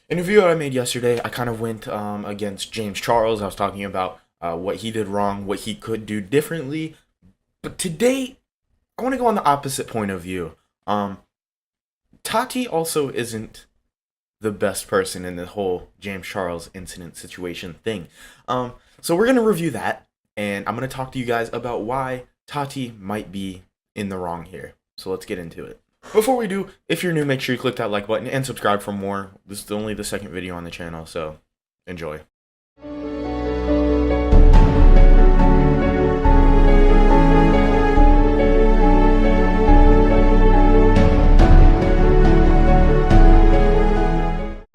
In a video I made yesterday, I kind of went against James Charles. I was talking about what he did wrong, what he could do differently. But today, I want to go on the opposite point of view. Um, Tati also isn't the best person in the whole James Charles incident situation thing. So we're going to review that, and I'm going to talk to you guys about why Tati might be in the wrong here. So let's get into it. Before we do, if you're new, make sure you click that like button and subscribe for more. This is only the second video on the channel, so enjoy.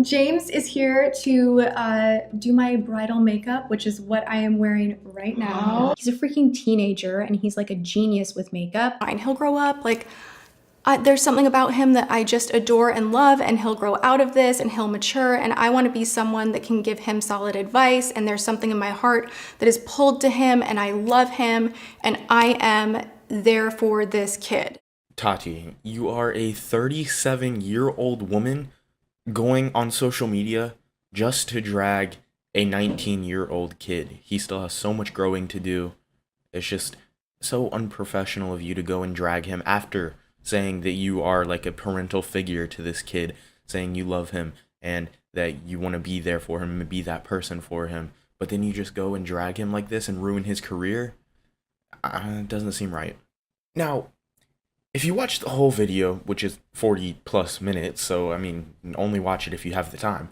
James is here to do my bridal makeup, which is what I am wearing right now. He's a freaking teenager and he's like a genius with makeup. And he'll grow up, like, there's something about him that I just adore and love, and he'll grow out of this and he'll mature, and I want to be someone that can give him solid advice, and there's something in my heart that is pulled to him, and I love him, and I am there for this kid. Tati, you are a 37-year-old woman going on social media just to drag a 19-year-old kid. He still has so much growing to do. It's just so unprofessional of you to go and drag him after saying that you are like a parental figure to this kid, saying you love him and that you want to be there for him and be that person for him. But then you just go and drag him like this and ruin his career? It doesn't seem right. Now, if you watch the whole video, which is 40 plus minutes, so I mean, only watch it if you have the time,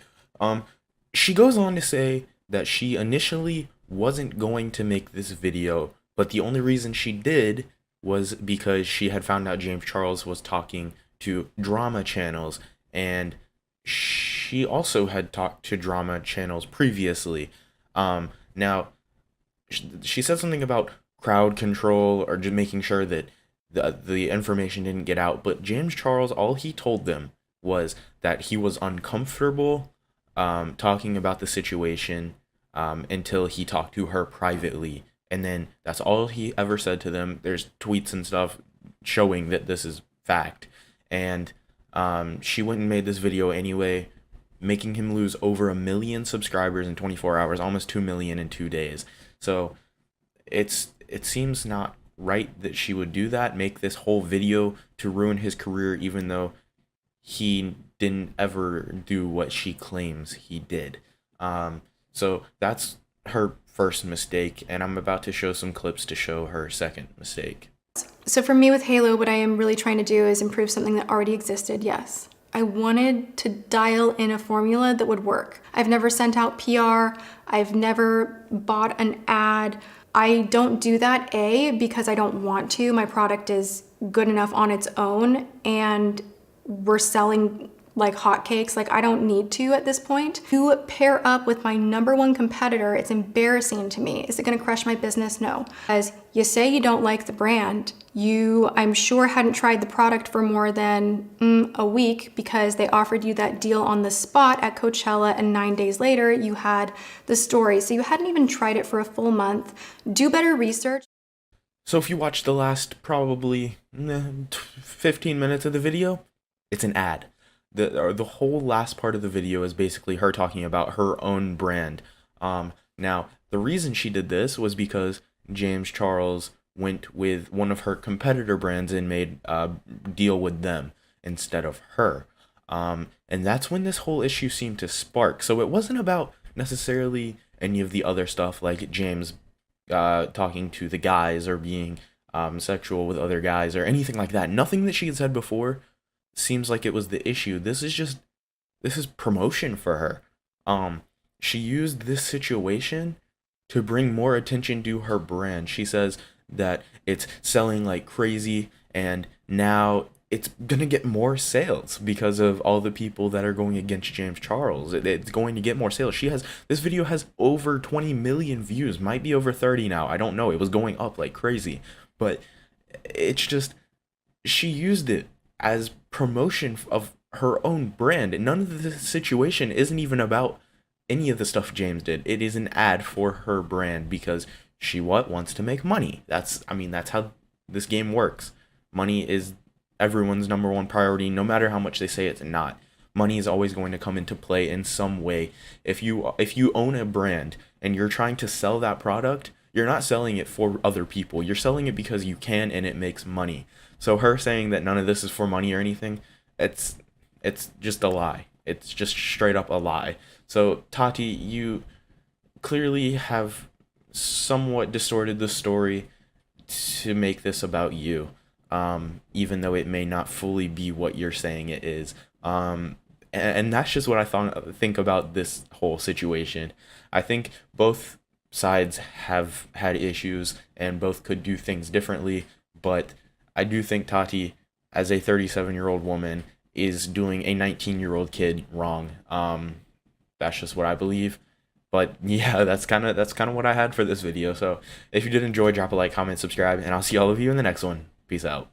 she goes on to say that she initially wasn't going to make this video, but the only reason she did was because she had found out James Charles was talking to drama channels, and she also had talked to drama channels previously. Now, she said something about crowd control or just making sure that the information didn't get out, but James Charles, all he told them was that he was uncomfortable talking about the situation until he talked to her privately, and then that's all he ever said to them. There's tweets and stuff showing that this is fact, and she went and made this video anyway, making him lose over 1 million subscribers in 24 hours, almost 2 million in 2 days. So it seems not right that she would do that, make this whole video to ruin his career, even though he didn't ever do what she claims he did. So that's her first mistake, and I'm about to show some clips to show her second mistake. So for me with Halo, what I am really trying to do is improve something that already existed, yes. I wanted to dial in a formula that would work. I've never sent out PR, I've never bought an ad. I don't do that, A, because I don't want to. My product is good enough on its own, and we're selling like hotcakes. Like, I don't need to at this point. To pair up with my #1 competitor, it's embarrassing to me. Is it gonna crush my business? No. As you say you don't like the brand, you, I'm sure, hadn't tried the product for more than a week, because they offered you that deal on the spot at Coachella, and 9 days later you had the story. So you hadn't even tried it for a full month. Do better research. So if you watch the last probably 15 minutes of the video, it's an ad. The whole last part of the video is basically her talking about her own brand. Now, the reason she did this was because James Charles went with one of her competitor brands and made a deal with them instead of her. And that's when this whole issue seemed to spark. So it wasn't about necessarily any of the other stuff, like James talking to the guys or being sexual with other guys or anything like that. Nothing that she had said before seems like it was the issue. This is promotion for her. She used this situation to bring more attention to her brand. She says that it's selling like crazy, and now it's gonna get more sales because of all the people that are going against James Charles. It's going to get more sales. This video has over 20 million views, might be over 30 now. I don't know. It was going up like crazy, but it's just, she used it as promotion of her own brand. And none of the situation isn't even about any of the stuff James did. It is an ad for her brand because she wants to make money. That's how this game works. Money is everyone's #1 priority, no matter how much they say it's not. money is always going to come into play in some way. If you own a brand and you're trying to sell that product, you're not selling it for other people. You're selling it because you can and it makes money. So her saying that none of this is for money or anything, it's it's just a lie. It's just straight up a lie. So Tati, you clearly have somewhat distorted the story to make this about you, even though it may not fully be what you're saying it is. And that's just what think about this whole situation. I think both sides have had issues and both could do things differently, but I do think Tati, as a 37-year-old woman, is doing a 19-year-old kid wrong. That's just what I believe. But yeah, that's kind of what I had for this video. So if you did enjoy, drop a like, comment, subscribe, and I'll see all of you in the next one. Peace out.